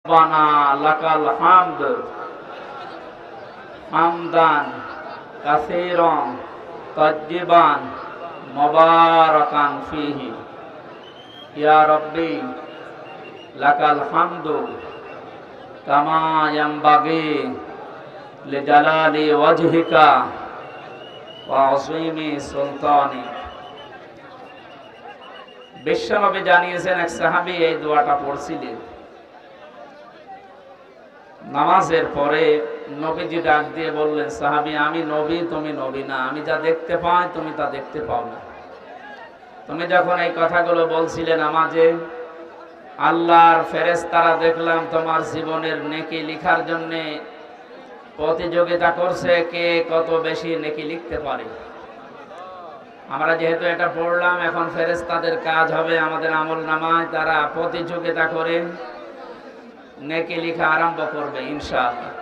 বানা লাকাল হামদ হামদান কাসীরান তাজ্জিবান মুবারাকান ফীহি ইয়া রাব্বি লাকাল হামদু কামা ইয়ানবাগি লিজালালি ওয়াজহিকা ওয়া আযীমি সুলতানিক। বিশ্বনবী জানিয়েছেন, এক সাহাবী এই দোয়াটা পড়ছিলেন নামাজের পরে। নবীজি ডাক দিয়ে বললেন, সাহাবী, আমি নবী, তুমি নবী না। আমি যা দেখতে পাই তুমি তা দেখতে পাও না। তুমি যখন এই কথাগুলো বলছিলে নামাজে, আল্লাহর ফেরেশতারা দেখলাম তোমার জীবনের নেকি লিখার জন্য প্রতিযোগিতা করছে, কে কত বেশি নেকি লিখতে পারে। আমরা যেহেতু এটা পড়লাম, এখন ফেরেশতাদের কাজ হবে আমাদের আমলনামায় তারা প্রতিযোগিতা করে নেকি লিখা আরম্ভ করবে ইনশাআল্লাহ।